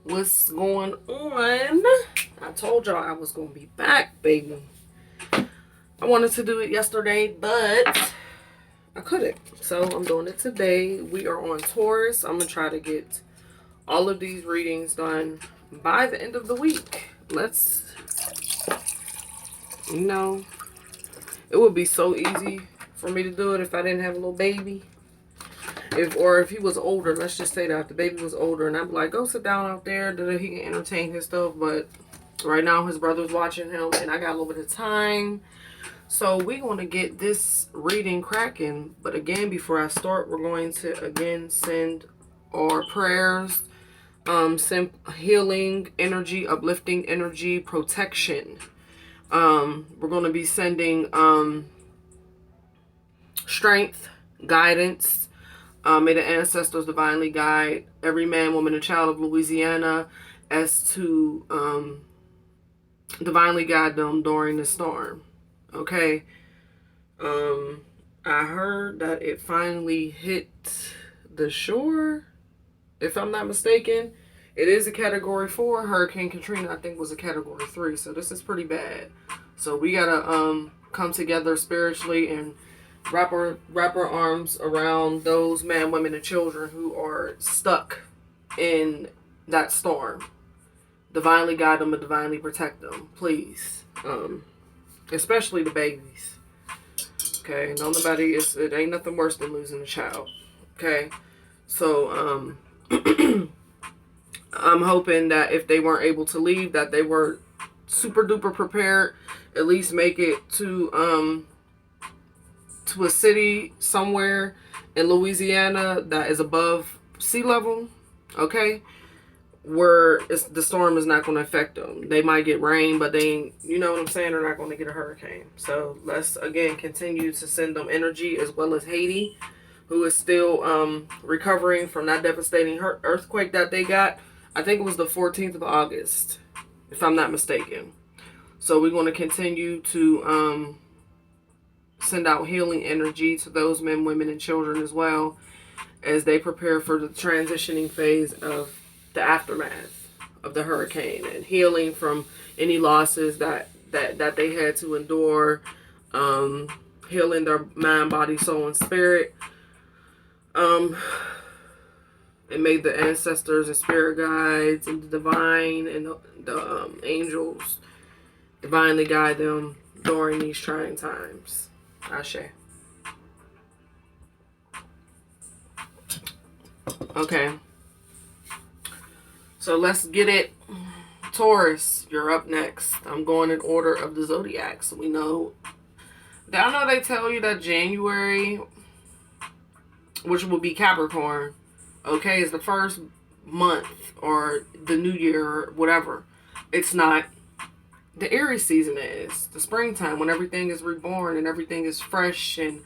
What's going on? I told y'all I was going to be back, baby. I wanted to do it yesterday, but I couldn't. So I'm doing it today. We are on Taurus. I'm going to try to get all of these readings done by the end of the week. It would be so easy for me to do it if I didn't have a little baby. If he was older, let's just say that if the baby was older, and I'd be like, go sit down out there, that he can entertain his stuff. But right now, his brother's watching him, and I got a little bit of time. So we're going to get this reading cracking. But again, before I start, we're going to, again, send our prayers, send healing energy, uplifting energy, protection. We're going to be sending strength, guidance. May the ancestors divinely guide every man, woman, and child of Louisiana as to divinely guide them during the storm. Okay. I heard that it finally hit the shore, if I'm not mistaken. It is a Category 4. Hurricane Katrina, I think, was a Category 3. So this is pretty bad. So we got to come together spiritually and wrap our arms around those men, women, and children who are stuck in that storm. Divinely guide them and divinely protect them, please. Especially the babies. Okay, it ain't nothing worse than losing a child. Okay, so I'm hoping that if they weren't able to leave, that they were super duper prepared. At least make it to a city somewhere in Louisiana that is above sea level, okay, where the storm is not going to affect them. They might get rain, but you know what I'm saying, they're not going to get a hurricane. So let's, again, continue to send them energy, as well as Haiti, who is still recovering from that devastating earthquake that they got. I think it was the 14th of August, if I'm not mistaken. So we're going to continue to send out healing energy to those men, women, and children, as well as they prepare for the transitioning phase of the aftermath of the hurricane, and healing from any losses that they had to endure, healing their mind, body, soul, and spirit. And may the ancestors and spirit guides and the divine and the angels divinely guide them during these trying times. Ashe. Okay. So let's get it. Taurus, you're up next. I'm going in order of the zodiac. So we know. I know they tell you that January, which will be Capricorn, okay, is the first month or the new year or whatever. It's not. The Aries season is the springtime, when everything is reborn and everything is fresh, and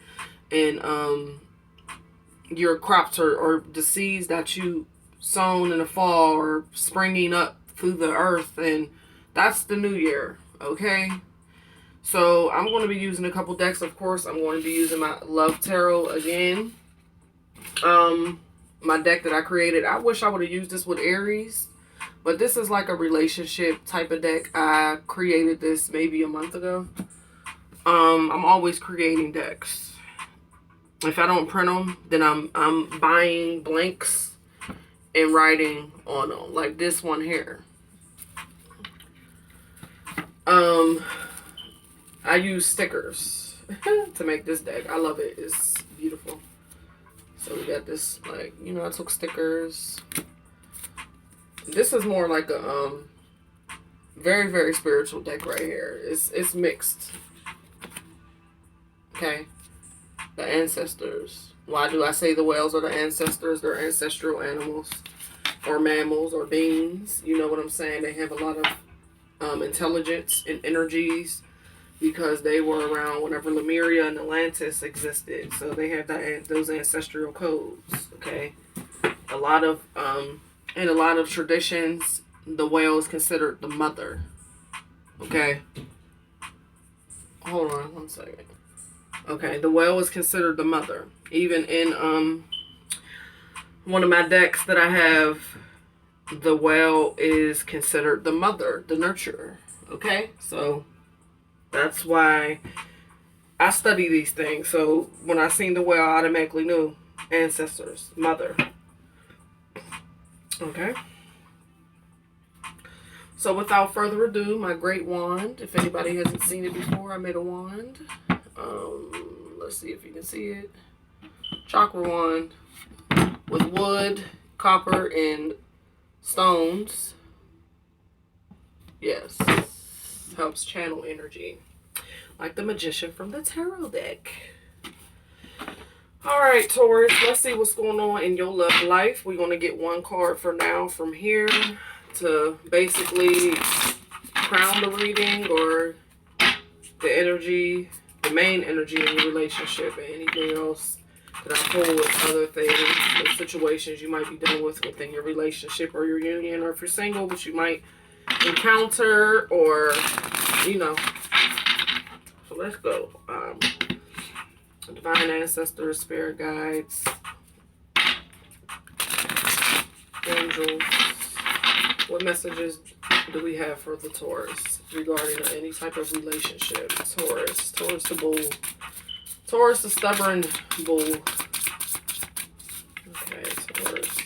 your crops or the seeds that you sown in the fall are springing up through the earth, and that's the new year. Okay, so I'm going to be using a couple decks. Of course, I'm going to be using my Love Tarot again. My deck that I created. I wish I would have used this with Aries. But this is like a relationship type of deck. I created this maybe a month ago. I'm always creating decks. If I don't print them, then I'm buying blanks and writing on them. Like this one here. I use stickers to make this deck. I love it. It's beautiful. So we got this, like, I took stickers. This is more like a very, very spiritual deck right here. It's mixed. Okay. The ancestors. Why do I say the whales are the ancestors? They're ancestral animals or mammals or beings. You know what I'm saying? They have a lot of intelligence and energies because they were around whenever Lemuria and Atlantis existed. So they have those ancestral codes. Okay. In a lot of traditions, the whale is considered the mother. Okay. Hold on 1 second. Okay, the whale is considered the mother. Even in one of my decks that I have the whale is considered the mother, the nurturer. Okay, so that's why I study these things. So when I seen the whale, I automatically knew ancestors, mother. Okay. So without further ado, my great wand. If anybody hasn't seen it before, I made a wand. Let's see if you can see it. Chakra wand with wood, copper, and stones. Yes. Helps channel energy. Like the magician from the tarot deck. Alright, Taurus, let's see what's going on in your love life. We're going to get one card for now from here to basically crown the reading, or the energy, the main energy in your relationship, and anything else that I pull with other things, the situations you might be dealing with within your relationship or your union, or if you're single, which you might encounter, or, you know. So let's go. Divine ancestors, spirit guides, angels. What messages do we have for the Taurus regarding any type of relationship? Taurus the bull. Taurus the stubborn bull. Okay, Taurus.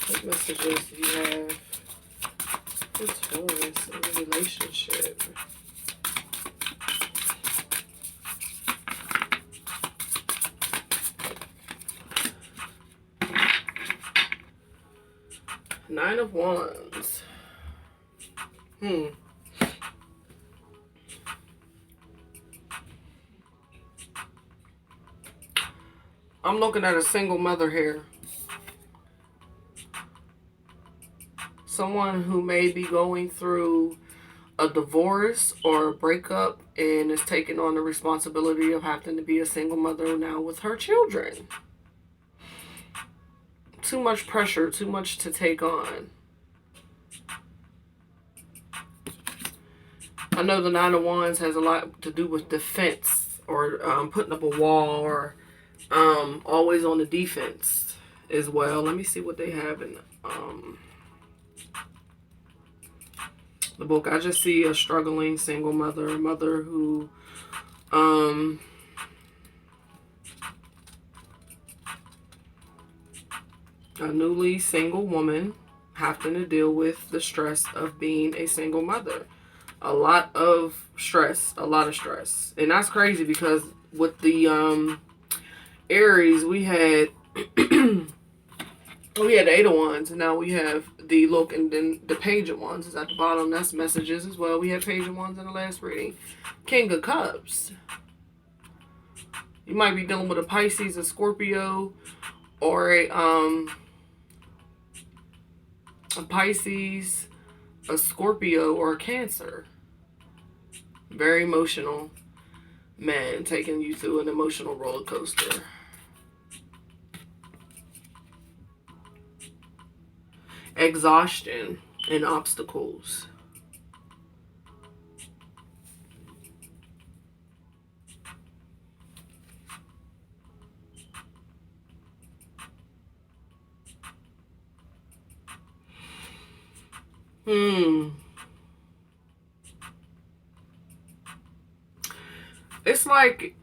What messages do you have for Taurus in a relationship? Nine of Wands. I'm looking at a single mother here. Someone who may be going through a divorce or a breakup and is taking on the responsibility of having to be a single mother now with her children. Too much pressure, too much to take on. I know the Nine of Wands has a lot to do with defense, or putting up a wall, or always on the defense as well. Let me see what they have in the book. I just see a struggling single mother, a mother who a newly single woman having to deal with the stress of being a single mother. A lot of stress. And that's crazy, because with the Aries, we had we had the Eight of Wands, and now we have the look, and then the Page of Wands is at the bottom. That's messages as well. We had Page of Wands in the last reading. King of Cups. You might be dealing with a Pisces, a Scorpio, or a Pisces, a Scorpio, or a Cancer. Very emotional man taking you through an emotional roller coaster. Exhaustion and obstacles. It's like,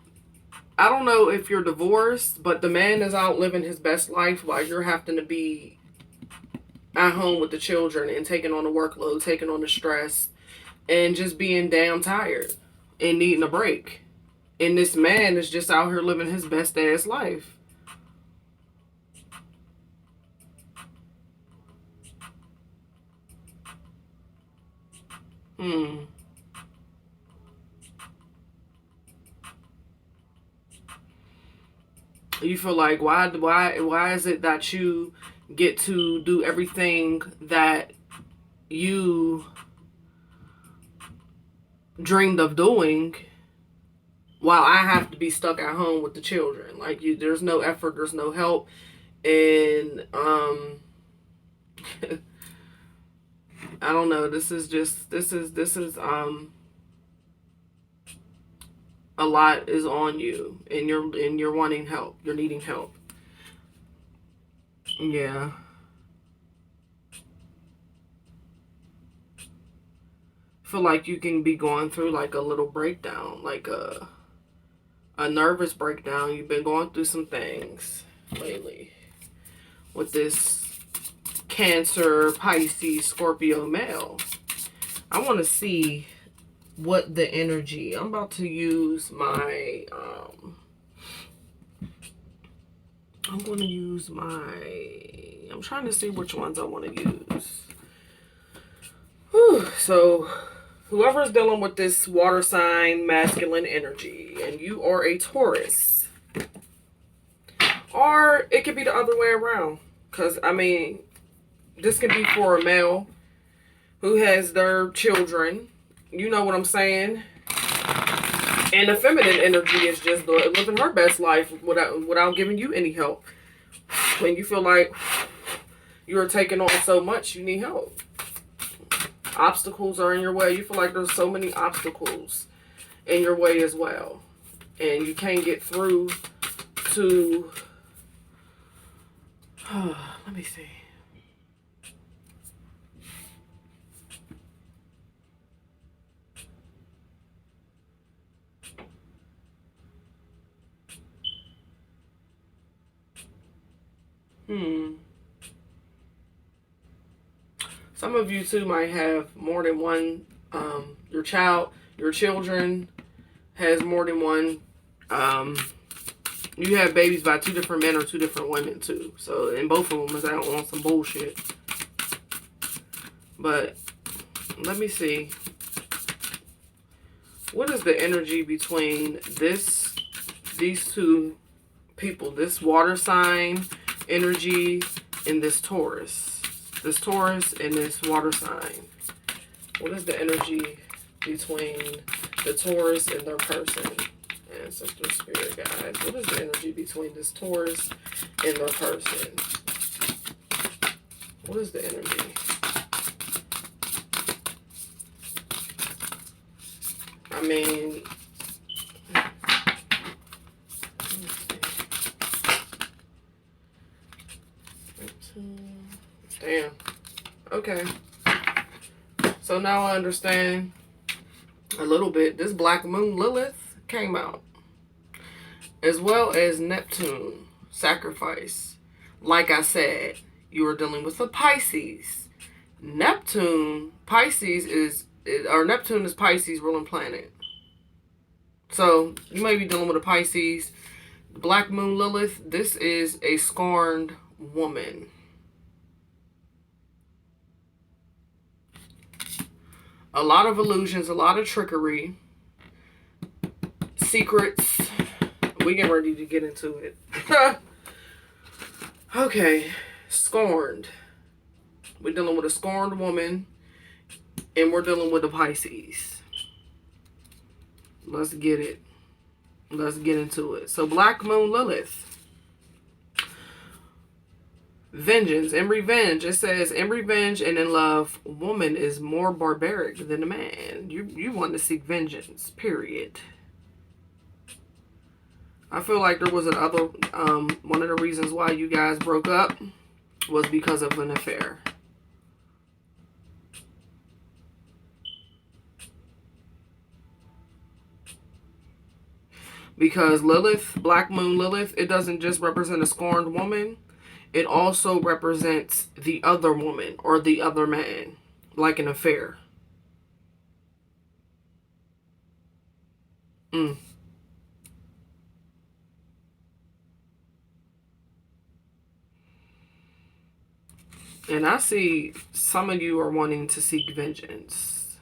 I don't know if you're divorced, but the man is out living his best life while you're having to be at home with the children and taking on the workload, taking on the stress, and just being damn tired and needing a break. And this man is just out here living his best ass life. You feel like, why is it that you get to do everything that you dreamed of doing while I have to be stuck at home with the children? Like, there's no effort, there's no help, and I don't know. This is a lot is on you, and you're wanting help. You're needing help. Yeah. Feel like you can be going through like a little breakdown, like a nervous breakdown. You've been going through some things lately with this Cancer, Pisces, Scorpio male. I want to see what the energy. I'm about to use my I'm going to use my, I'm trying to see which ones I want to use. Whew. So whoever's dealing with this water sign masculine energy, and you are a Taurus, or it could be the other way around, because I mean, this can be for a male who has their children, you know what I'm saying, and the feminine energy is just living her best life without giving you any help. When you feel like you're taking on so much, you need help. Obstacles are in your way. You feel like there's so many obstacles in your way as well, and you can't get through to let me see. Some of you too might have more than one, your children has more than one, you have babies by two different men or two different women too. So, and both of them is out on some bullshit. But, let me see. What is the energy between these two people, this water sign energy and this Taurus? This Taurus and this water sign. What is the energy between the Taurus and their person? Ancestor, spirit guides. What is the energy between this Taurus and their person? What is the energy? I mean, damn. Okay. So now I understand a little bit. This Black Moon Lilith came out. As well as Neptune, sacrifice. Like I said, you are dealing with a Pisces. Neptune is Pisces ruling planet. So you may be dealing with a Pisces. Black Moon Lilith, this is a scorned woman. A lot of illusions, a lot of trickery, secrets. We get ready to get into it. Okay, scorned. We're dealing with a scorned woman, and we're dealing with a Pisces. Let's get it. Let's get into it. So Black Moon Lilith. Vengeance and revenge. It says, in revenge and in love, woman is more barbaric than a man. You want to seek vengeance, period. I feel like there was another, one of the reasons why you guys broke up was because of an affair. Because Lilith, Black Moon Lilith, it doesn't just represent a scorned woman. It also represents the other woman or the other man, like an affair. And I see some of you are wanting to seek vengeance.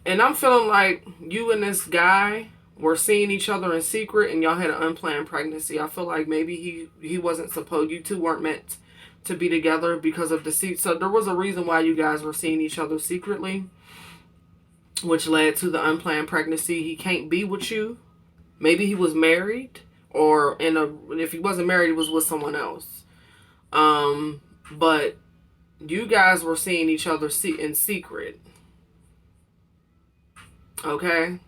And I'm feeling like you and this guy were seeing each other in secret, and y'all had an unplanned pregnancy. I feel like maybe he wasn't supposed, you two weren't meant to be together because of deceit. So there was a reason why you guys were seeing each other secretly, which led to the unplanned pregnancy. He can't be with you. Maybe he was married, or if he wasn't married, he was with someone else. But you guys were seeing each other in secret. Okay?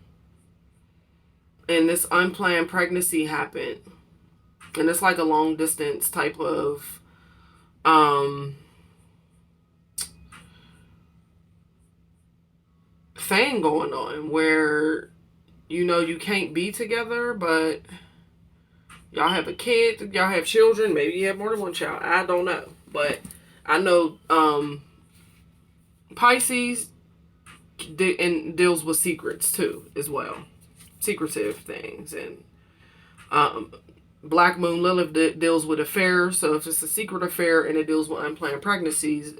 And this unplanned pregnancy happened. And it's like a long distance type of thing going on where, you know, you can't be together, but y'all have a kid, y'all have children, maybe you have more than one child. I don't know. But I know Pisces deals with secrets too, as well. Secretive things. And Black Moon Lilith deals with affairs. So if it's a secret affair and it deals with unplanned pregnancies,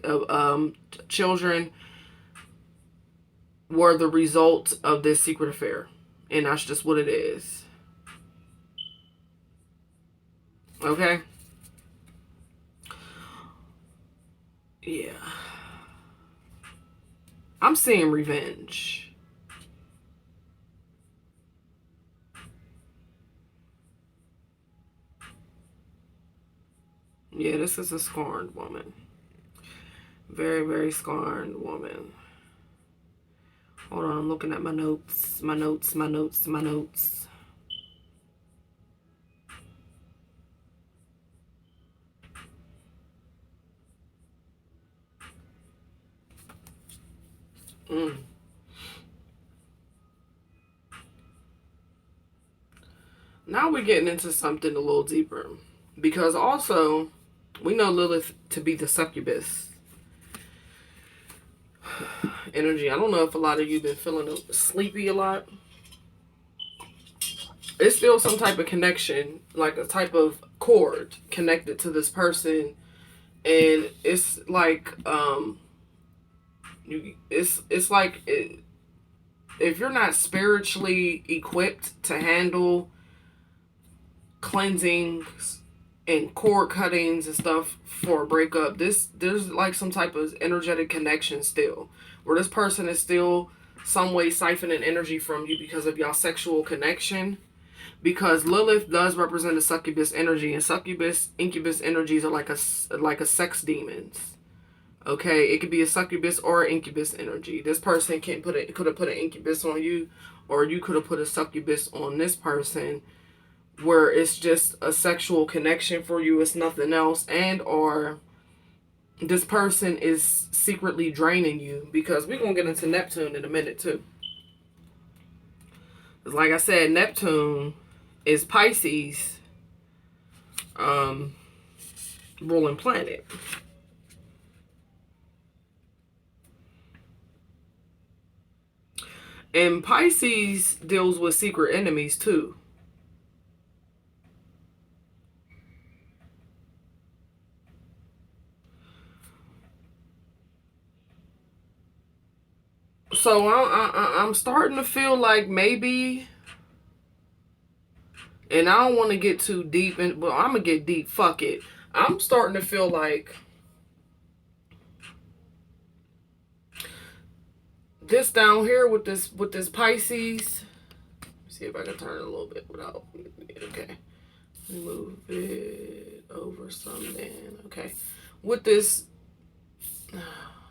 children were the result of this secret affair. And that's just what it is. Okay? Yeah. I'm seeing revenge. Yeah, this is a scorned woman. Very, very scorned woman. Hold on, I'm looking at my notes. My notes. Now we're getting into something a little deeper. Because also, we know Lilith to be the succubus energy. I don't know if a lot of you have been feeling sleepy a lot. It's still some type of connection, like a type of cord connected to this person. And it's like, it's like if you're not spiritually equipped to handle cleansings and cord cuttings and stuff for a breakup, there's like some type of energetic connection still, where this person is still some way siphoning energy from you because of y'all sexual connection. Because Lilith does represent a succubus energy, and succubus, incubus energies are like a sex demons. Okay, it could be a succubus or an incubus energy. This person could have put an incubus on you, or you could have put a succubus on this person, where it's just a sexual connection for you. It's nothing else, and or this person is secretly draining you, because we're gonna get into Neptune in a minute too. Because like I said, Neptune is Pisces ruling planet. And Pisces deals with secret enemies too. So I'm starting to feel like maybe, and I don't want to get too deep, but I'm going to get deep. Fuck it. I'm starting to feel like this down here with this Pisces. See if I can turn it a little bit without. Okay. Move it over some then. Okay. With this. Oh,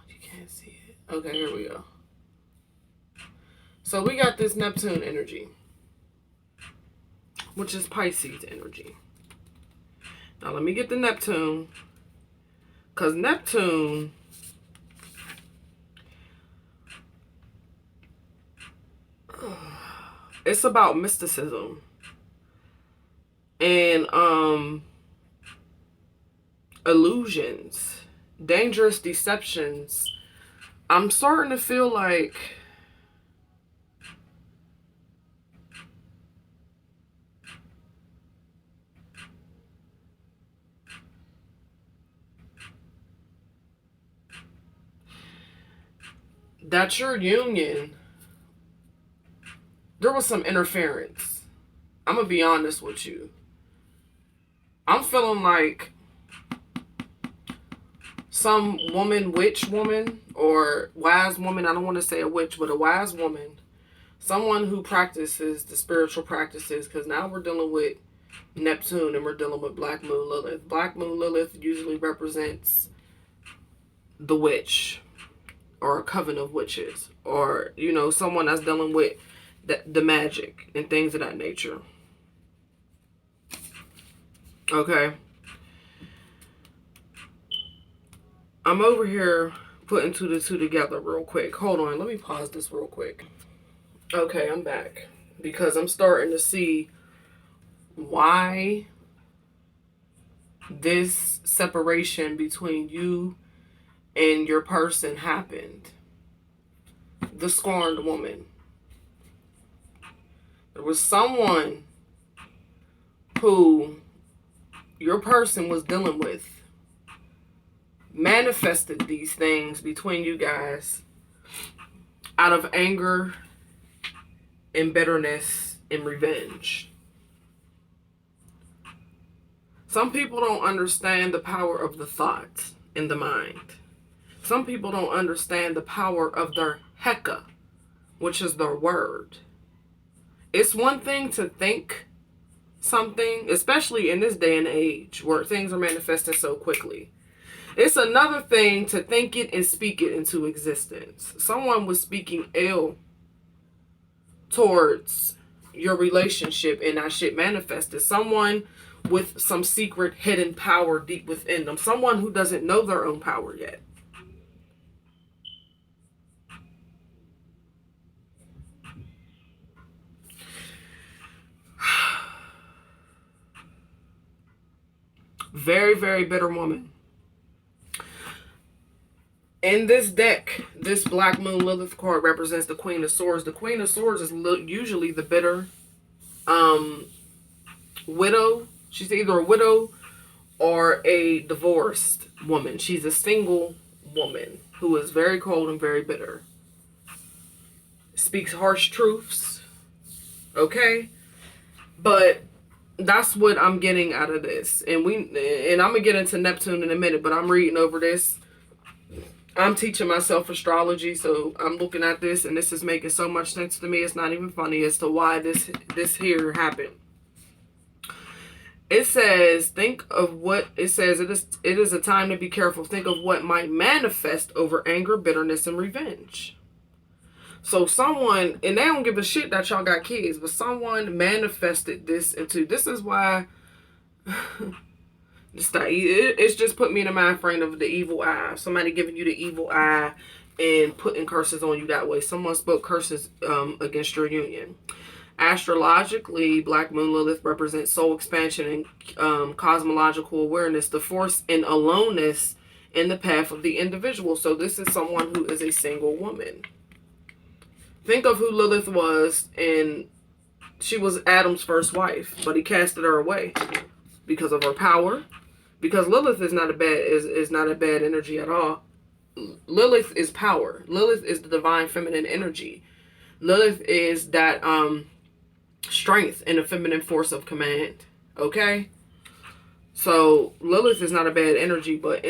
you can't see it. Okay, here we go. So we got this Neptune energy, which is Pisces energy. Now let me get the Neptune. Because Neptune, it's about mysticism and illusions, dangerous deceptions. I'm starting to feel like that your union, there was some interference. I'm going to be honest with you. I'm feeling like some woman, witch woman, or wise woman, I don't want to say a witch, but a wise woman, someone who practices the spiritual practices, because now we're dealing with Neptune, and we're dealing with Black Moon Lilith. Black Moon Lilith usually represents the witch, or a coven of witches, or, you know, someone that's dealing with the magic and things of that nature. Okay. I'm over here putting two to two together real quick. Hold on. Let me pause this real quick. Okay, I'm back. Because I'm starting to see why this separation between you and your person happened. The scorned woman. There was someone who your person was dealing with, manifested these things between you guys out of anger and bitterness and revenge. Some people don't understand the power of the thought in the mind. Some people don't understand the power of their heka, which is their word. It's one thing to think something, especially in this day and age where things are manifested so quickly. It's another thing to think it and speak it into existence. Someone was speaking ill towards your relationship and that shit manifested. Someone with some secret hidden power deep within them. Someone who doesn't know their own power yet. Very, very bitter woman. In this deck, this Black Moon Lilith card represents the Queen of Swords. The Queen of Swords is usually the bitter widow. She's either a widow or a divorced woman. She's a single woman who is very cold and very bitter. Speaks harsh truths. Okay? But that's what I'm getting out of this. And I'm going to get into Neptune in a minute, but I'm reading over this. I'm teaching myself astrology, so I'm looking at this, and this is making so much sense to me. It's not even funny as to why this here happened. It says, think of what it says. It is a time to be careful. Think of what might manifest over anger, bitterness, and revenge. So someone, and they don't give a shit that y'all got kids, but someone manifested this into. This is why. It's just put me in the mind frame of the evil eye. Somebody giving you the evil eye and putting curses on you that way. Someone spoke curses against your union. Astrologically, Black Moon Lilith represents soul expansion and cosmological awareness, the force and aloneness in the path of the individual. So this is someone who is a single woman. Think of who Lilith was, and she was Adam's first wife, but he casted her away because of her power. Because Lilith is not a bad energy at all. Lilith is power. Lilith is the divine feminine energy. Lilith is that strength and a feminine force of command. Okay? So Lilith is not a bad energy, but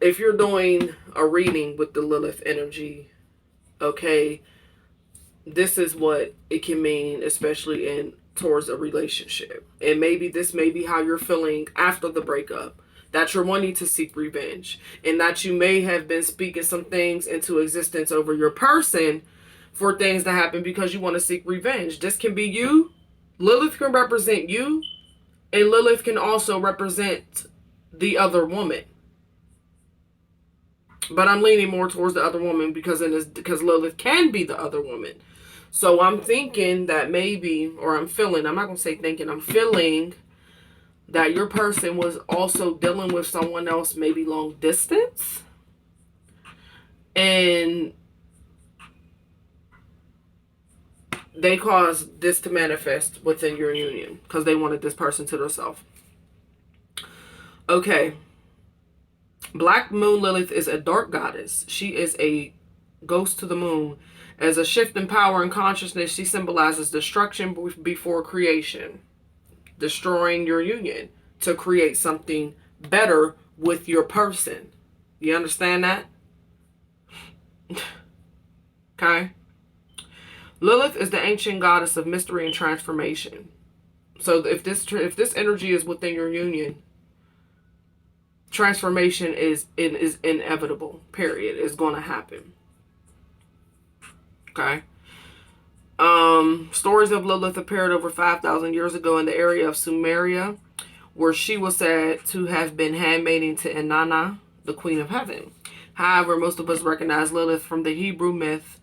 if you're doing a reading with the Lilith energy, okay, this is what it can mean, especially towards a relationship. And maybe this may be how you're feeling after the breakup, that you're wanting to seek revenge, and that you may have been speaking some things into existence over your person for things to happen because you want to seek revenge. This can be you. Lilith can represent you, and Lilith can also represent the other woman. But I'm leaning more towards the other woman because Lilith can be the other woman. So I'm thinking that maybe, or I'm feeling, I'm not going to say thinking, I'm feeling that your person was also dealing with someone else, maybe long distance. And they caused this to manifest within your union because they wanted this person to themselves. Okay. Black Moon Lilith is a dark goddess. She is a ghost to the moon. As a shift in power and consciousness, she symbolizes destruction before creation. Destroying your union to create something better with your person. You understand that? Okay? Lilith is the ancient goddess of mystery and transformation. So if this energy is within your union, transformation is inevitable. Period. It's going to happen. Okay. Stories of Lilith appeared over 5,000 years ago in the area of Sumeria, where she was said to have been handmaiden to Inanna, the Queen of Heaven. However, most of us recognize Lilith from the Hebrew myth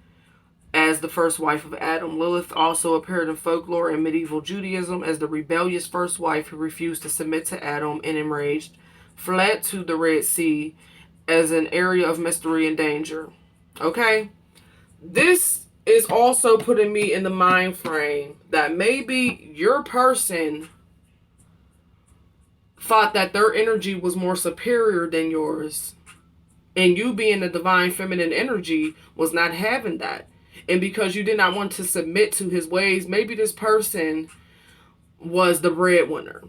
as the first wife of Adam. Lilith also appeared in folklore and medieval Judaism as the rebellious first wife who refused to submit to Adam and enraged, fled to the Red Sea as an area of mystery and danger. Okay? This is also putting me in the mind frame that maybe your person thought that their energy was more superior than yours. And you being the divine feminine energy was not having that. And because you did not want to submit to his ways, maybe this person was the breadwinner.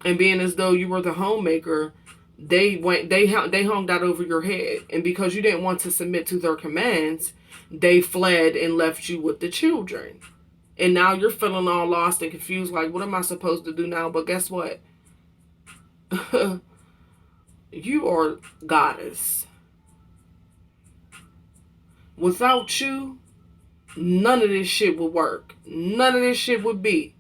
And being as though you were the homemaker, they hung that over your head. And because you didn't want to submit to their commands, they fled and left you with the children. And now you're feeling all lost and confused, like, what am I supposed to do now? But guess what? You are goddess. Without you, none of this shit would work. None of this shit would be.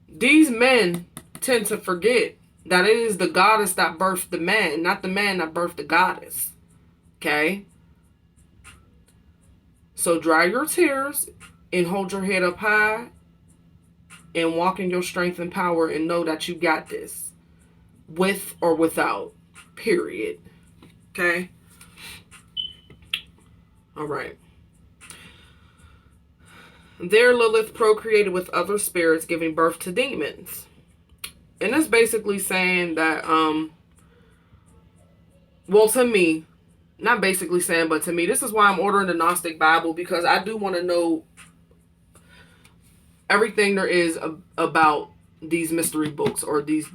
These men tend to forget that it is the goddess that birthed the man, not the man that birthed the goddess. Okay? So dry your tears and hold your head up high and walk in your strength and power and know that you got this. With or without. Period. Okay? Alright. There Lilith procreated with other spirits, giving birth to demons. And that's basically saying that, well, to me, not basically saying, but to me, this is why I'm ordering the Gnostic Bible, because I do want to know everything there is about these mystery books, or these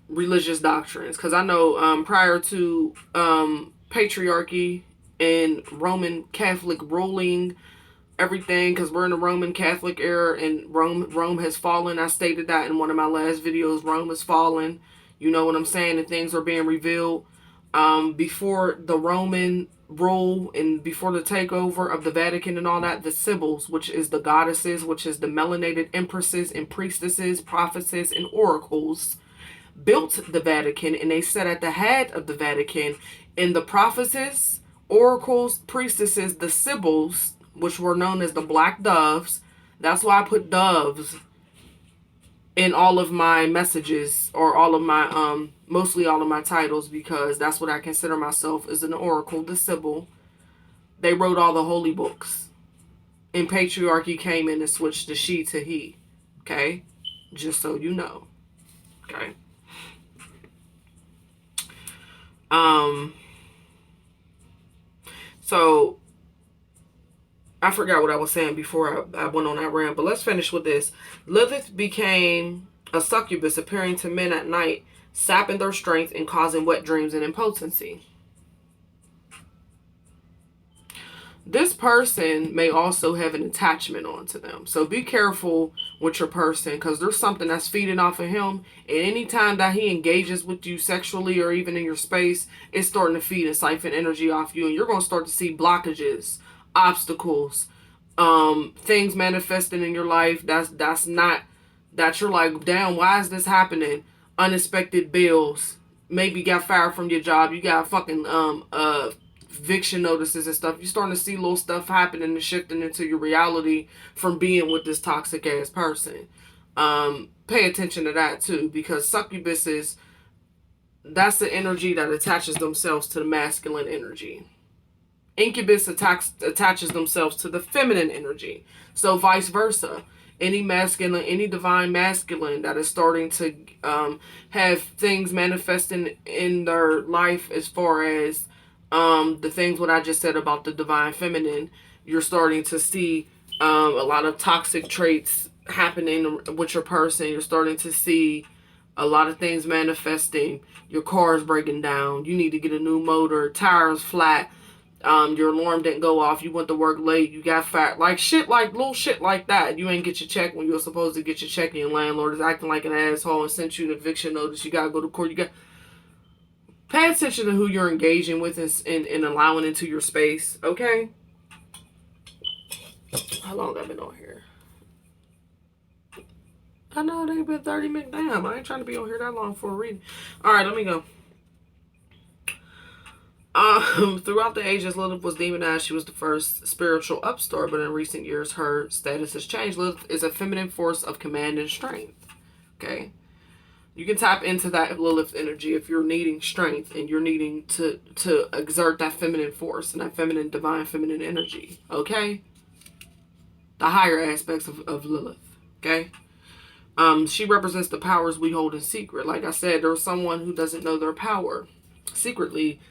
religious doctrines. Because I know prior to patriarchy and Roman Catholic ruling everything, because we're in the Roman Catholic era and Rome has fallen. I stated that in one of my last videos. Rome has fallen. You know what I'm saying? And things are being revealed. Before the Roman rule and before the takeover of the Vatican and all that, the Sibyls, which is the goddesses, which is the melanated empresses and priestesses, prophetesses, and oracles, built the Vatican, and they sat at the head of the Vatican. And the prophetesses, oracles, priestesses, the Sibyls, which were known as the Black Doves. That's why I put doves in all of my messages, or all of my, mostly all of my titles, because that's what I consider myself, as an oracle, the Sibyl. They wrote all the holy books. And patriarchy came in and switched the she to he. Okay? Just so you know. Okay? So, I forgot what I was saying before I went on that rant, but let's finish with this. Lilith became a succubus, appearing to men at night, sapping their strength and causing wet dreams and impotency. This person may also have an attachment onto them. So be careful with your person, because there's something that's feeding off of him. And anytime that he engages with you sexually or even in your space, it's starting to feed and siphon energy off you. And you're going to start to see blockages, obstacles, things manifesting in your life that's not, that you're like, damn, why is this happening? Unexpected bills. Maybe you got fired from your job. You got fucking eviction notices and stuff. You're starting to see little stuff happening and shifting into your reality from being with this toxic ass person. Pay attention to that too, because succubuses, that's the energy that attaches themselves to the masculine energy. Incubus attaches themselves to the feminine energy. So vice versa. Any masculine, any divine masculine that is starting to have things manifesting in their life, as far as the things what I just said about the divine feminine, you're starting to see a lot of toxic traits happening with your person. You're starting to see A lot of things manifesting. Your car is breaking down. You need to get a new motor. Tires flat. Your alarm didn't go off. You went to work late. You got fat. Like shit, like little shit like that. You ain't get your check when you were supposed to get your check, and your landlord is acting like an asshole and sent you an eviction notice. You gotta go to court. You got pay attention to who you're engaging with and allowing into your space. Okay. How long have I been on here? I know they've been 30 minutes. Damn, I ain't trying to be on here that long for a reading. All right, let me go. Throughout the ages, Lilith was demonized. She was the first spiritual upstart, but in recent years, her status has changed. Lilith is a feminine force of command and strength. Okay, you can tap into that Lilith energy if you're needing strength and you're needing to exert that feminine force and that feminine, divine feminine energy. Okay, the higher aspects of Lilith. Okay. She represents the powers we hold in secret. Like I said, there's someone who doesn't know their power, secretly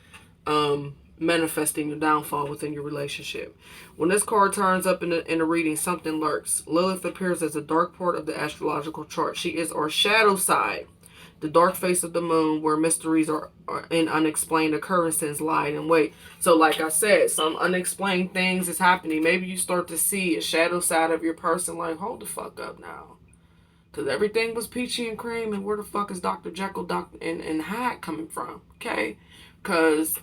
manifesting your downfall within your relationship. When this card turns up in a reading, something lurks. Lilith appears as a dark part of the astrological chart. She is our shadow side, the dark face of the moon, where mysteries are and unexplained occurrences lie in wait. So like I said, some unexplained things is happening. Maybe you start to see a shadow side of your person, like, hold the fuck up now. Because everything was peachy and cream, and where the fuck is Dr. Jekyll and Hyde coming from? Okay? Because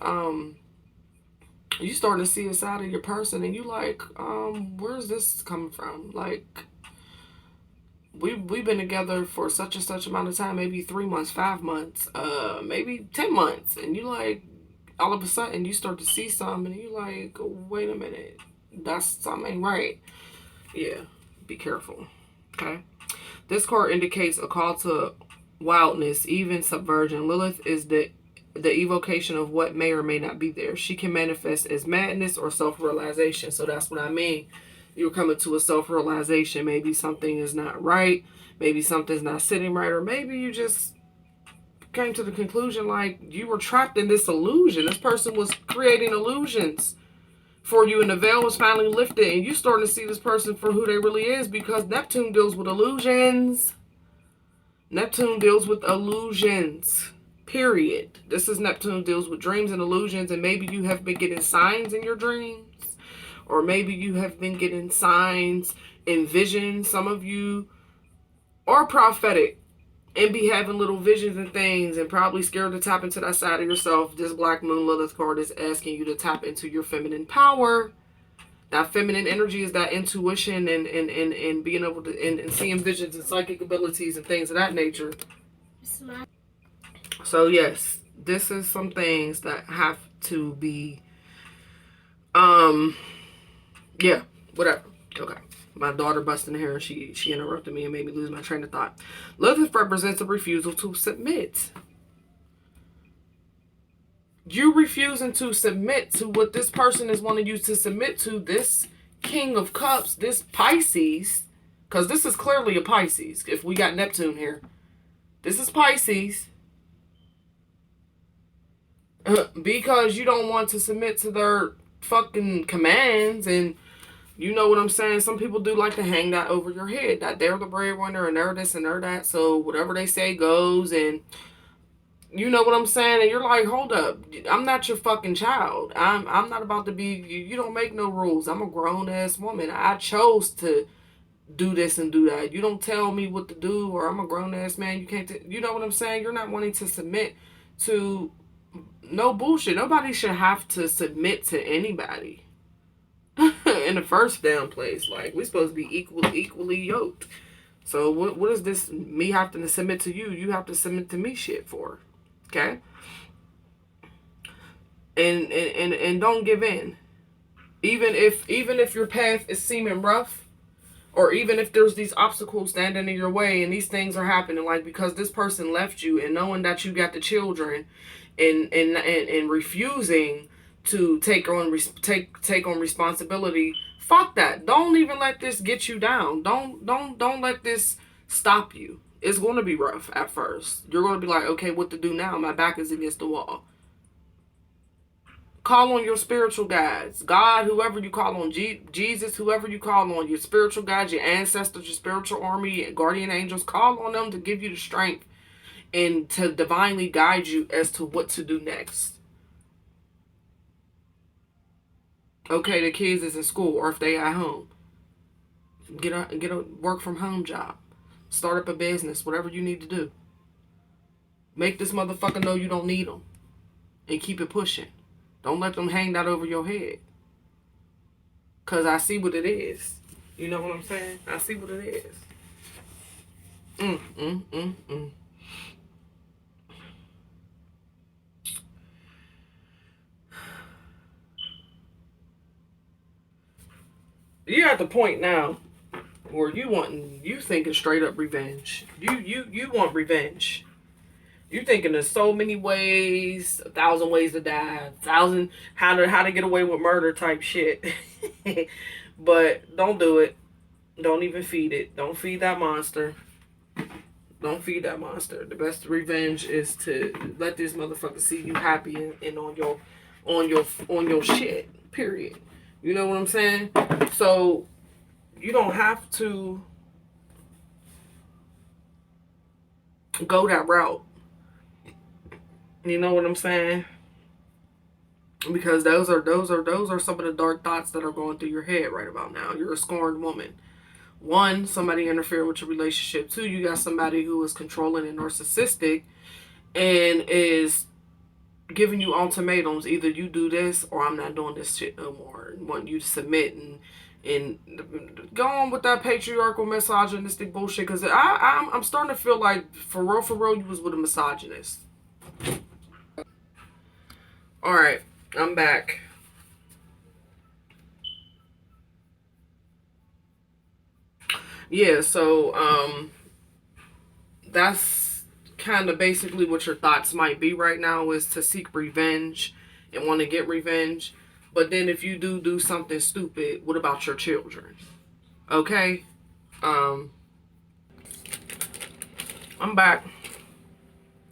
you starting to see a side of your person, and you like, where's this coming from? Like, we've been together for such and such amount of time, maybe 3 months, 5 months, maybe 10 months, and you like, all of a sudden, you start to see something, and you like, wait a minute, that's something ain't right. Yeah, be careful. Okay? This card indicates a call to wildness, even subversion. Lilith is the evocation of what may or may not be there. She can manifest as madness or self-realization. So that's what I mean. You're coming to a self-realization. Maybe something is not right. Maybe something's not sitting right. Or maybe you just came to the conclusion like you were trapped in this illusion. This person was creating illusions for you, and the veil was finally lifted, and you starting to see this person for who they really is, because Neptune deals with illusions. Neptune deals with illusions. Period. This is Neptune deals with dreams and illusions, and maybe you have been getting signs in your dreams, or maybe you have been getting signs and visions. Some of you are prophetic and be having little visions and things, and probably scared to tap into that side of yourself. This Black Moon Lilith card is asking you to tap into your feminine power. That feminine energy is that intuition and being able to and seeing visions and psychic abilities and things of that nature. So yes, this is some things that have to be yeah, whatever. Okay. My daughter busted in here, and she interrupted me and made me lose my train of thought. Lilith represents a refusal to submit. You refusing to submit to what this person is wanting you to submit to, this King of Cups, this Pisces, because this is clearly a Pisces, if we got Neptune here. This is Pisces. Because you don't want to submit to their fucking commands, and you know what I'm saying? Some people do like to hang that over your head, that they're the breadwinner and they're this and they're that, so whatever they say goes, and you know what I'm saying? And you're like, hold up, I'm not your fucking child. I'm not about to be, you don't make no rules. I'm a grown-ass woman. I chose to do this and do that. You don't tell me what to do, or I'm a grown-ass man. You can't, you know what I'm saying? You're not wanting to submit to no bullshit. Nobody should have to submit to anybody. In the first damn place. Like, we're supposed to be equally yoked. So what is this me having to submit to you? You have to submit to me shit for. Okay? And don't give in. Even if your path is seeming rough, or even if there's these obstacles standing in your way and these things are happening, like because this person left you, and knowing that you got the children, and refusing to take on responsibility. Fuck that. Don't even let this get you down. Don't let this stop you. It's going to be rough at first. You're going to be like, okay, what to do now? My back is against the wall. Call on your spiritual guides. God, whoever you call on, Jesus, whoever you call on, your spiritual guides, your ancestors, your spiritual army, your guardian angels, call on them to give you the strength and to divinely guide you as to what to do next. Okay, the kids is in school, or if they at home, get a work from home job, start up a business, whatever you need to do. Make this motherfucker know you don't need them, and keep it pushing. Don't let them hang that over your head. Cause I see what it is. You know what I'm saying? I see what it is. You're at the point now where you thinking straight up revenge. You want revenge. You thinking there's so many ways, 1,000 ways to die, 1,000 how to get away with murder type shit. But don't do it. Don't even feed it. Don't feed that monster. Don't feed that monster. The best revenge is to let this motherfucker see you happy and on your shit. Period. You know what I'm saying? So you don't have to go that route. You know what I'm saying? Because those are some of the dark thoughts that are going through your head right about now. You're a scorned woman. 1, somebody interfered with your relationship. 2, you got somebody who is controlling and narcissistic and is giving you ultimatums. Either you do this or I'm not doing this shit no more. And want you to submit and go on with that patriarchal misogynistic bullshit. Because I'm starting to feel like for real, you was with a misogynist. Alright, I'm back. Yeah, so that's kind of basically what your thoughts might be right now, is to seek revenge and want to get revenge. But then if you do something stupid, what about your children? Okay? I'm back.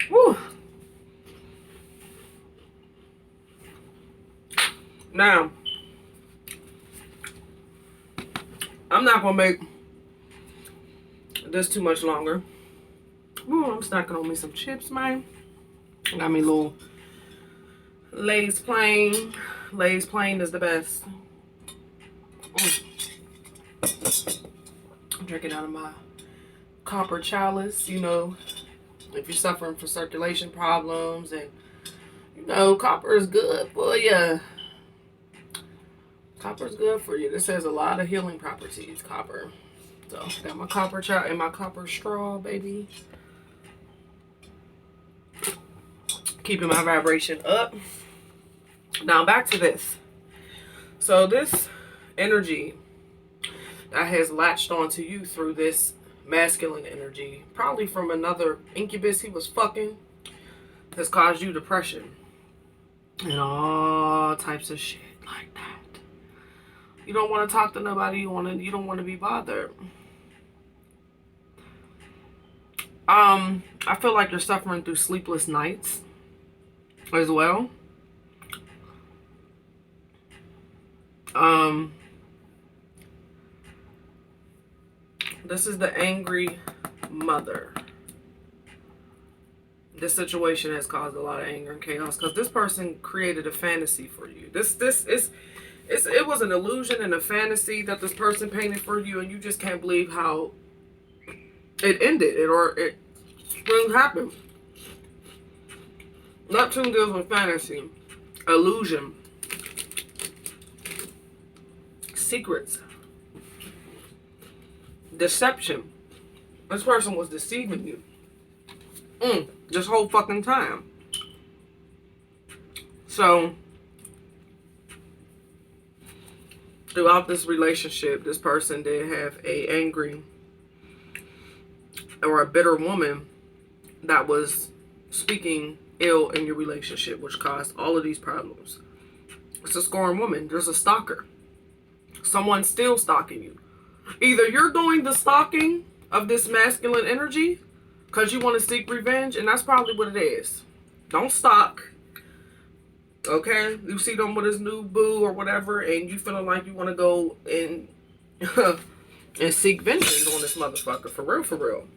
Woo. Now, I'm not going to make this too much longer. Ooh, I'm snacking on me some chips, man. Got me a little Lay's plain. Lay's plain is the best. I'm drinking out of my copper chalice. You know, if you're suffering from circulation problems, and you know, copper is good for you. Copper is good for you. This has a lot of healing properties, copper. So, got my copper chalice and my copper straw, baby. Keeping my vibration up. Now back to this. So this energy that has latched onto you through this masculine energy, probably from another incubus he was fucking, has caused you depression and all types of shit like that. You don't want to talk to nobody. You don't want to be bothered. I feel like you're suffering through sleepless nights as well. This is the angry mother. This situation has caused a lot of anger and chaos because this person created a fantasy for you. It was an illusion and a fantasy that this person painted for you, and you just can't believe how it ended, it didn't happen. Neptune deals with fantasy, illusion, secrets, deception. This person was deceiving you this whole fucking time. So throughout this relationship, this person did have a angry or a bitter woman that was speaking ill in your relationship, which caused all of these problems. It's a scorned woman. There's a stalker. Someone's still stalking you. Either you're doing the stalking of this masculine energy because you want to seek revenge, and that's probably what it is. Don't stalk. Okay? You see them with his new boo or whatever, and you feeling like you want to go and and seek vengeance on this motherfucker. For real, for real.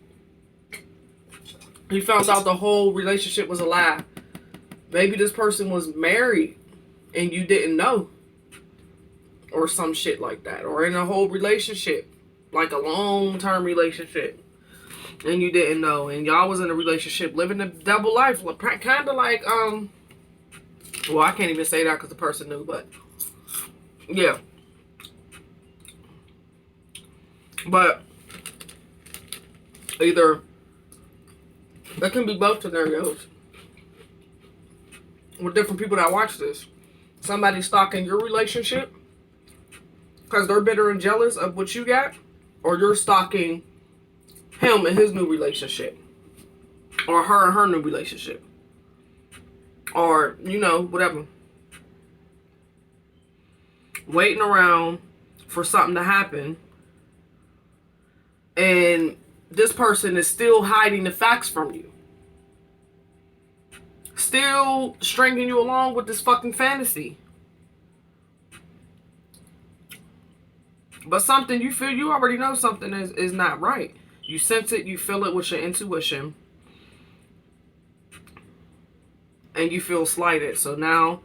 He found out the whole relationship was a lie. Maybe this person was married and you didn't know. Or some shit like that. Or in a whole relationship. Like a long-term relationship. And you didn't know. And y'all was in a relationship living a double life. Kind of like, well, I can't even say that because the person knew, but yeah. But either, there can be both scenarios with different people that watch this. Somebody stalking your relationship because they're bitter and jealous of what you got, or you're stalking him and his new relationship, or her and her new relationship, or, you know, whatever. Waiting around for something to happen, and this person is still hiding the facts from you. Still stringing you along with this fucking fantasy. But something you feel, you already know something is not right. You sense it, you feel it with your intuition. And you feel slighted. So now,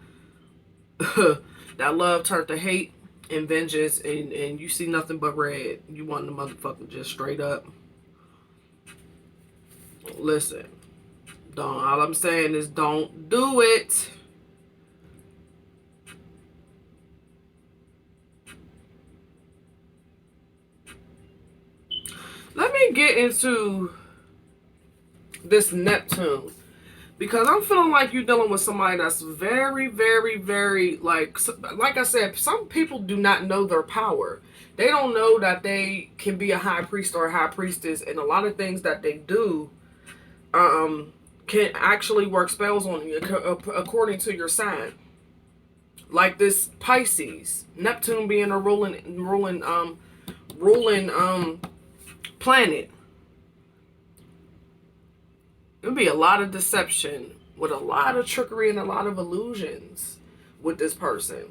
that love turned to hate and vengeance, and you see nothing but red. You want the motherfucker just straight up. Listen. All I'm saying is don't do it. Let me get into this Neptune. Because I'm feeling like you're dealing with somebody that's very, very, very, like I said, some people do not know their power. They don't know that they can be a high priest or a high priestess, and a lot of things that they do can actually work spells on you according to your sign. Like this Pisces, Neptune being a ruling planet. There'll be a lot of deception with a lot of trickery and a lot of illusions with this person.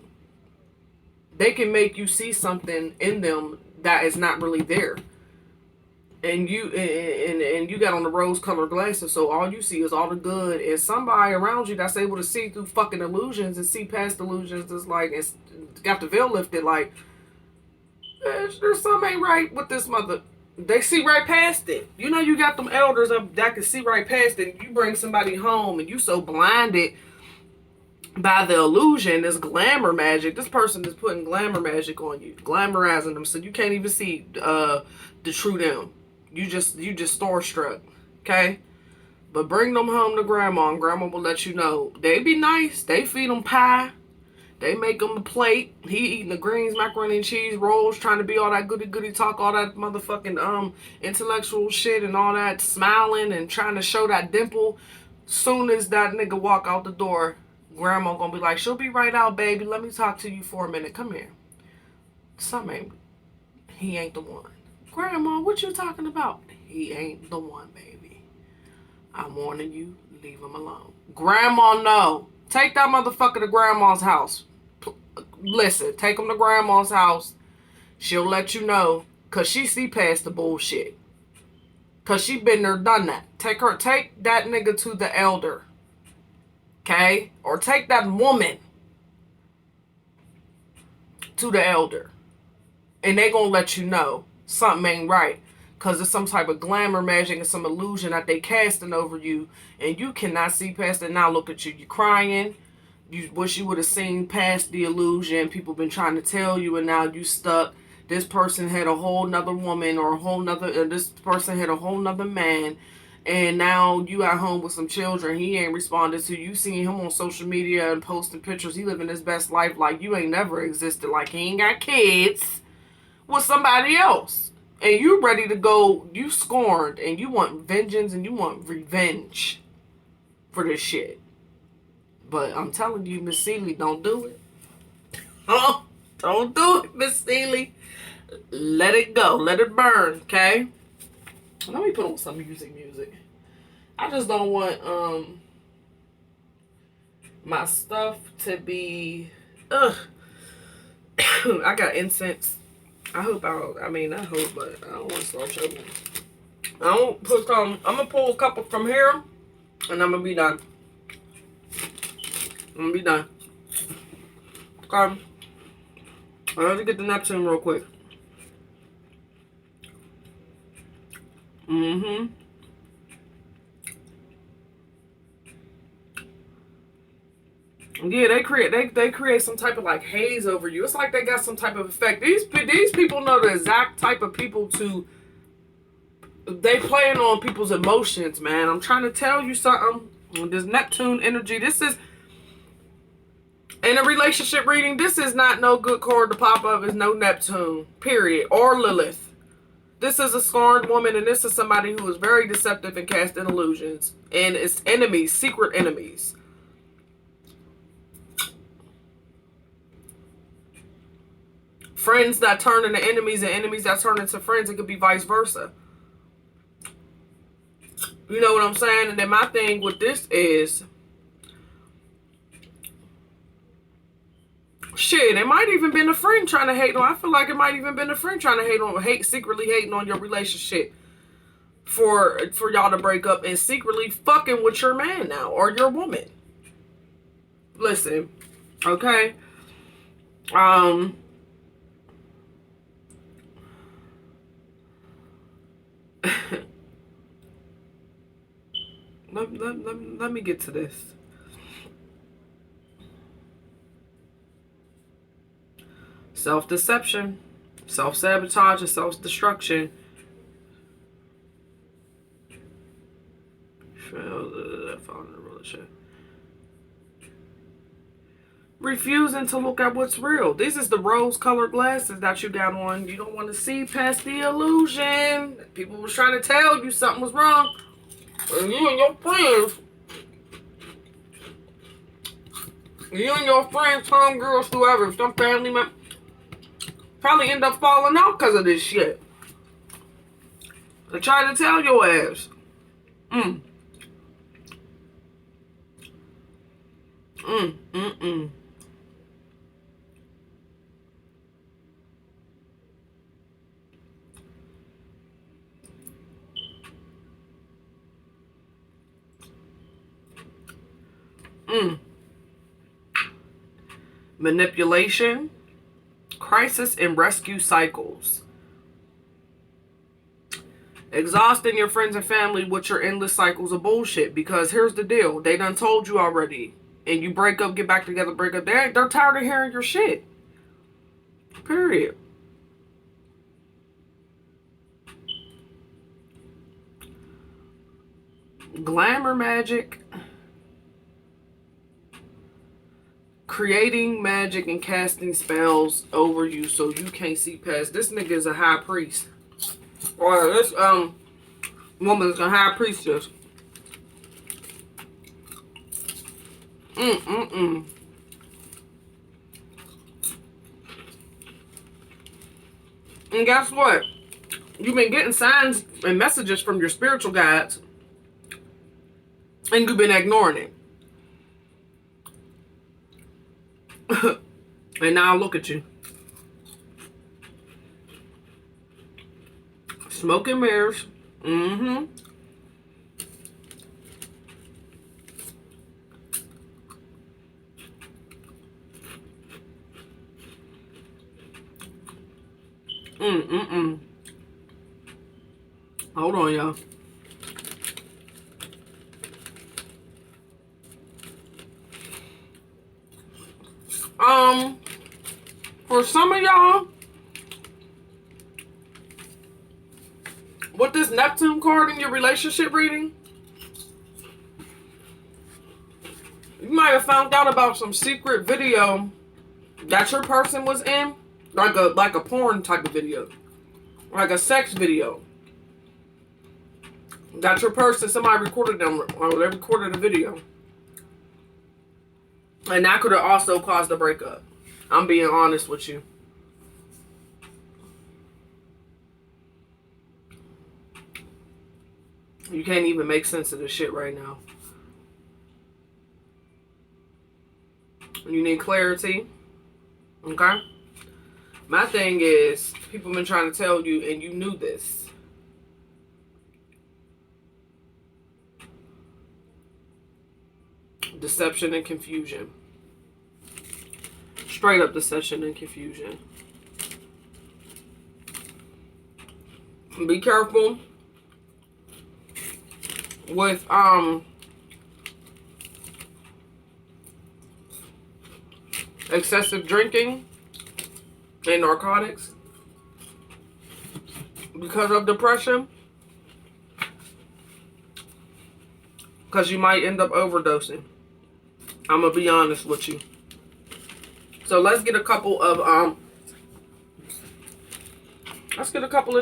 They can make you see something in them that is not really there. And you got on the rose-colored glasses, so all you see is all the good. And somebody around you that's able to see through fucking illusions and see past illusions is like, it's got the veil lifted, like, there's something ain't right with this mother. They see right past it. You know, you got them elders up that can see right past it. You bring somebody home and you so blinded by the illusion, this glamour magic. This person is putting glamour magic on you, glamorizing them, so you can't even see the true them. You just starstruck, okay? But bring them home to grandma, and grandma will let you know. They be nice. They feed them pie. They make him a plate. He eating the greens, macaroni and cheese, rolls, trying to be all that goody talk, all that motherfucking intellectual shit and all that, smiling and trying to show that dimple. Soon as that nigga walk out the door, grandma gonna be like, she'll be right out, baby. Let me talk to you for a minute. Come here. He ain't the one. Grandma, what you talking about? He ain't the one, baby. I'm warning you, leave him alone. Grandma, no. Take that motherfucker to grandma's house. Listen, take him to grandma's house. She'll let you know, because she see past the bullshit. Because she been there, done that. Take that nigga to the elder. Okay? Or take that woman to the elder. And they gonna let you know something ain't right. Because it's some type of glamour magic and some illusion that they casting over you. And you cannot see past it. Now look at you. You crying. You wish you would have seen past the illusion. People been trying to tell you, and now you stuck. This person had a whole nother woman, or a whole nother, this person had a whole nother man, and now you at home with some children. He ain't responded to you. Seeing him on social media and posting pictures. He living his best life like you ain't never existed. Like he ain't got kids with somebody else. And you ready to go, you scorned, and you want vengeance and you want revenge for this shit. But I'm telling you, Miss Seeley, don't do it. Oh, don't do it, Miss Seeley. Let it go. Let it burn, okay? Let me put on some music. I just don't want my stuff to be... I got incense. I hope, but I don't want to start choking. I'm gonna pull a couple from here, and I'm gonna be done. Okay. I have to get the Neptune real quick. Yeah, they create some type of like haze over you. It's like they got some type of effect. These people know the exact type of people to. They playing on people's emotions, man. I'm trying to tell you something. This Neptune energy. This is in a relationship reading. This is not no good card to pop up. Is no Neptune. Period. Or Lilith. This is a scorned woman, and this is somebody who is very deceptive and casting illusions. And it's enemies, secret enemies. Friends that turn into enemies and enemies that turn into friends. It could be vice versa. You know what I'm saying? And then my thing with this is, shit, it might even been a friend trying to hate on. I feel like it might even been a friend trying to secretly hating on your relationship for y'all to break up and secretly fucking with your man now or your woman. Listen, okay? Let me get to this. Self-deception, self-sabotage, and self-destruction. Refusing to look at what's real. This is the rose-colored glasses that you got on. You don't want to see past the illusion. People was trying to tell you something was wrong. And you and your friends, homegirls, whoever, some family members, probably end up falling out because of this shit. They try to tell your ass. Manipulation, crisis, and rescue cycles. Exhausting your friends and family with your endless cycles of bullshit. Because here's the deal. They done told you already. And you break up, get back together, break up. They're tired of hearing your shit. Period. Glamour magic. Creating magic and casting spells over you so you can't see past. This nigga is a high priest. Or this woman is a high priestess. And guess what? You've been getting signs and messages from your spiritual guides, and you've been ignoring it. And now look at you. Smoke and mirrors. Hold on, y'all. For some of y'all, with this Neptune card in your relationship reading, you might have found out about some secret video that your person was in, like a porn type of video, like a sex video. That your person, somebody recorded them, or they recorded a video. And that could have also caused a breakup. I'm being honest with you. You can't even make sense of this shit right now. You need clarity. Okay? My thing is, people been trying to tell you, and you knew this. Deception and confusion. Straight up deception and confusion. Be careful with excessive drinking and narcotics because of depression, because you might end up overdosing. I'm gonna be honest with you. So let's get a couple of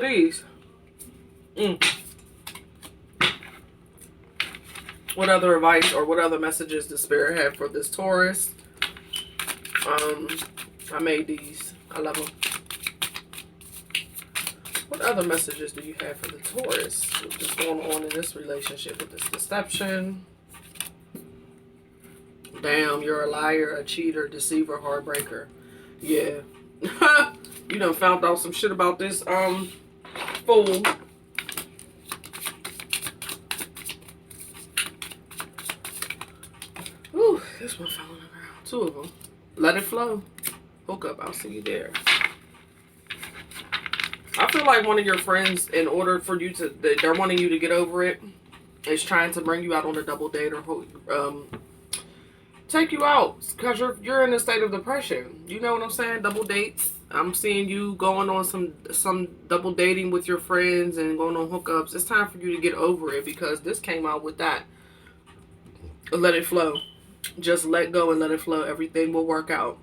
these. What other advice or what other messages does Spirit have for this Taurus? I made these. I love them. What other messages do you have for the Taurus? What's going on in this relationship with this deception? Damn, you're a liar, a cheater, deceiver, heartbreaker. Yeah. You done found out some shit about this fool. Ooh, this one fell on the ground. Two of them. Let it flow. Hook up. I'll see you there. I feel like one of your friends, in order for you to, they're wanting you to get over it, is trying to bring you out on a double date or take you out because you're in a state of depression. You know what I'm saying? Double dates. I'm seeing you going on some double dating with your friends and going on hookups. It's time for you to get over it because this came out with that. Let it flow. Just let go and let it flow. Everything will work out.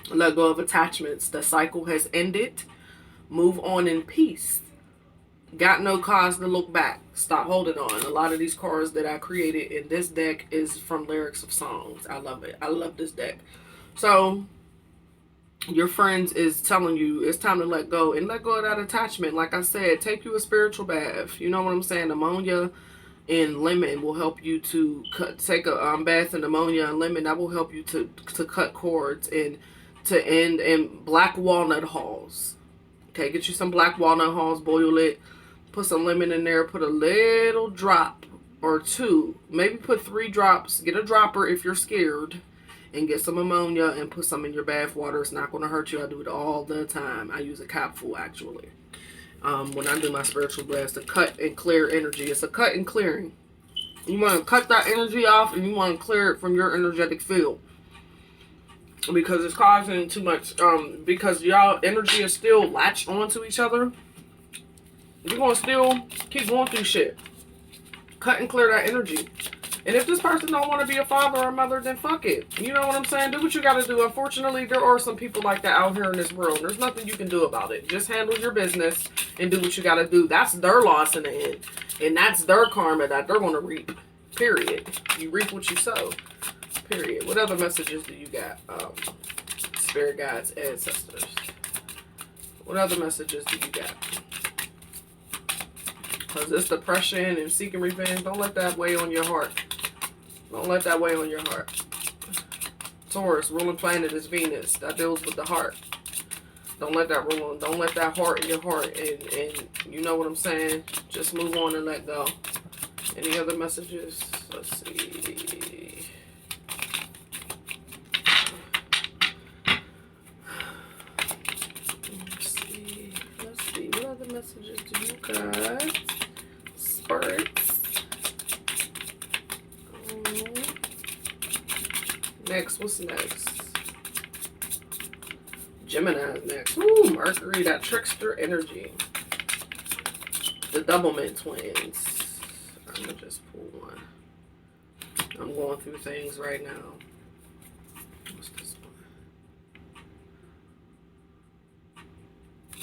Let go of attachments. The cycle has ended. Move on in peace. Got no cause to look back. Stop holding on. A lot of these cards that I created in this deck is from lyrics of songs. I love it. I love this deck. So your friends is telling you it's time to let go and let go of that attachment. Like I said, take you a spiritual bath. You know what I'm saying? Ammonia and lemon will help you to take a bath in ammonia and lemon. That will help you to cut cords and to end in black walnut hulls. Okay, get you some black walnut hulls, boil it, put some lemon in there, put a little drop or two, maybe put 3 drops. Get a dropper if you're scared, and get some ammonia and put some in your bath water. It's not going to hurt you. I do it all the time. I use a capful actually. When I do my spiritual blast to cut and clear energy. It's a cut and clearing. You want to cut that energy off and you want to clear it from your energetic field. Because it's causing too much, because y'all energy is still latched onto each other. You're going to still keep going through shit. Cut and clear that energy. And if this person don't want to be a father or a mother, then fuck it. You know what I'm saying? Do what you got to do. Unfortunately, there are some people like that out here in this world. There's nothing you can do about it. Just handle your business and do what you got to do. That's their loss in the end. And that's their karma that they're going to reap. Period. You reap what you sow. Period. What other messages do you got? Spirit guides, ancestors. What other messages do you got? Because this depression and seeking revenge, don't let that weigh on your heart. Don't let that weigh on your heart. Taurus, ruling planet is Venus. That deals with the heart. Don't let that rule on. Don't let that heart in your heart. And you know what I'm saying? Just move on and let go. Any other messages? Let's see. Let's see. What other messages do you got? Spirits. Next, what's next? Gemini's next. Ooh, Mercury, that trickster energy. The Doublemint twins. I'm gonna just pull one. I'm going through things right now. What's this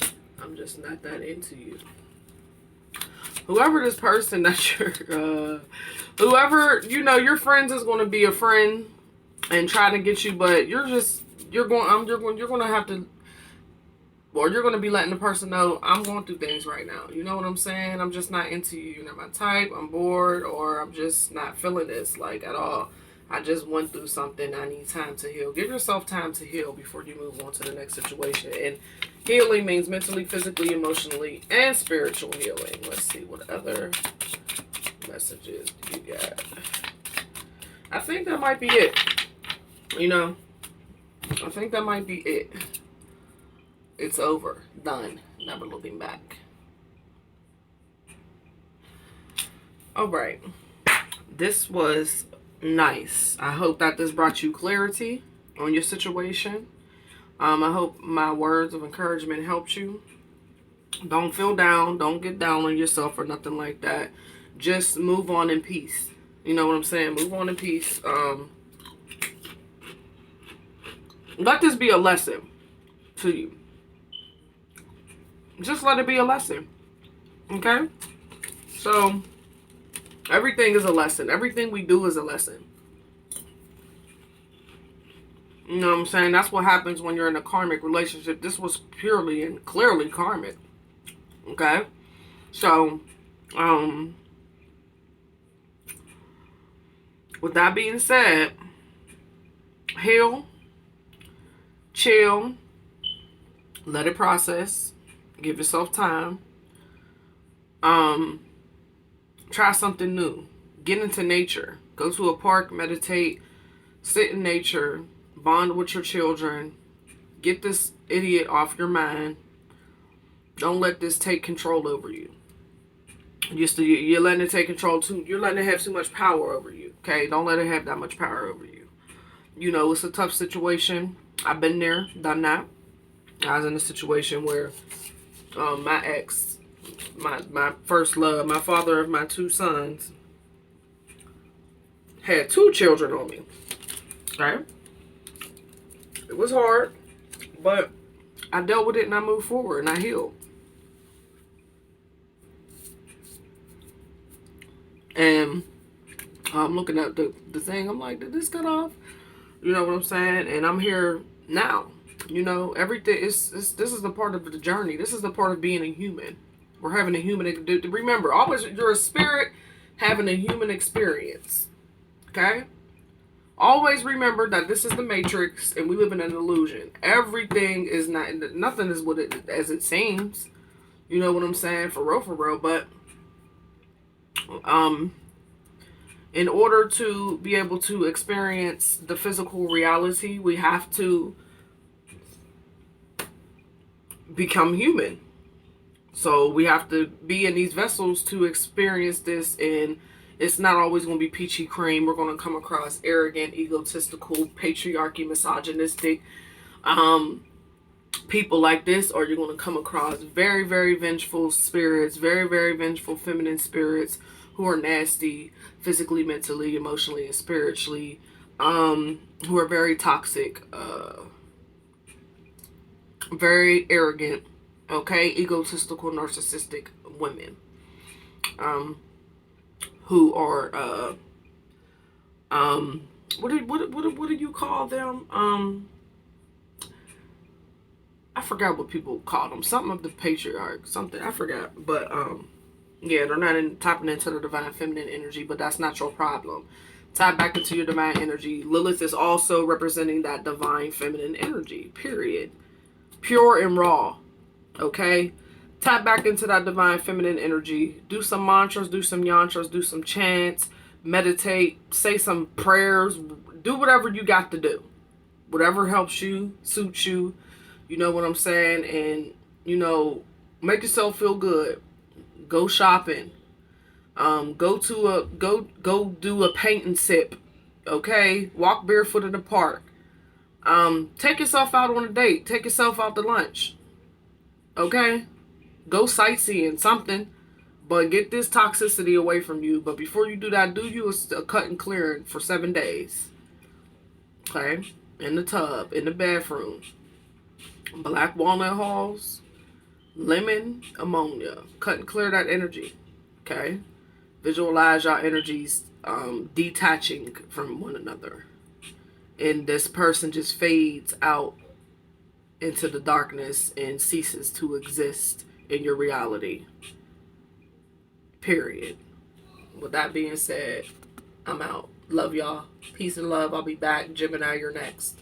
one? I'm just not that into you. Whoever this person that you're, whoever, you know, your friends is going to be a friend and try to get you, but you're going to have to, or you're going to be letting the person know, I'm going through things right now. You know what I'm saying? I'm just not into you. You're not my type. I'm bored, or I'm just not feeling this, like, at all. I just went through something. I need time to heal. Give yourself time to heal before you move on to the next situation. And healing means mentally, physically, emotionally, and spiritual healing. Let's see what other messages do you got. I think that might be it. You know, I think that might be it. It's over. Done. Never looking back. Alright. This was nice. I hope that this brought you clarity on your situation. I hope my words of encouragement helped you. Don't feel down. Don't get down on yourself or nothing like that. Just move on in peace. You know what I'm saying? Move on in peace. Let this be a lesson to you. Just let it be a lesson. Okay? So, everything is a lesson. Everything we do is a lesson. You know what I'm saying? That's what happens when you're in a karmic relationship. This was purely and clearly karmic. Okay? So, with that being said, heal, chill, let it process, give yourself time. Try something new. Get into nature. Go to a park, meditate, sit in nature, bond with your children. Get this idiot off your mind. Don't let this take control over you. You're letting it take control too. You're letting it have too much power over you. Okay? Don't let it have that much power over you. You know, it's a tough situation. I've been there, done that. I was in a situation where my ex, my first love, my father of my 2 sons, had 2 children on me. Right? It was hard, but I dealt with it and I moved forward and I healed. And I'm looking at the thing. I'm like, did this cut off? You know what I'm saying? And I'm here now. You know, everything is this is the part of the journey. This is the part of being a human. We're having a human. Remember, always you're a spirit having a human experience. Okay? Always remember that this is the Matrix and we live in an illusion. Everything is not, nothing is what it as it seems. You know what I'm saying? For real. But in order to be able to experience the physical reality, we have to become human. So we have to be in these vessels to experience this, and it's not always going to be peachy cream. We're going to come across arrogant, egotistical, patriarchy, misogynistic people like this, or you're going to come across very, very vengeful spirits, very, very vengeful feminine spirits who are nasty physically, mentally, emotionally, and spiritually, who are very toxic, very arrogant, okay, egotistical, narcissistic women, who are, what do you call them? I forgot what people call them. Something of the patriarch, something, I forgot. But, yeah, they're not tapping into the divine feminine energy, but that's not your problem. Tap back into your divine energy. Lilith is also representing that divine feminine energy, period. Pure and raw, okay? Tap back into that divine feminine energy. Do some mantras, do some yantras, do some chants, meditate, say some prayers, do whatever you got to do. Whatever helps you, suits you, you know what I'm saying? And, you know, make yourself feel good. Go shopping. Go do a paint and sip. Okay? Walk barefoot in the park. Take yourself out on a date. Take yourself out to lunch. Okay? Go sightseeing, something. But get this toxicity away from you. But before you do that, do you a cut and clearing for 7 days. Okay? In the tub, in the bathroom. Black walnut hulls. Lemon, ammonia. Cut and clear that energy. Okay? Visualize your energies detaching from one another. And this person just fades out into the darkness and ceases to exist in your reality. Period. With that being said, I'm out. Love y'all. Peace and love. I'll be back. Gemini, you're next.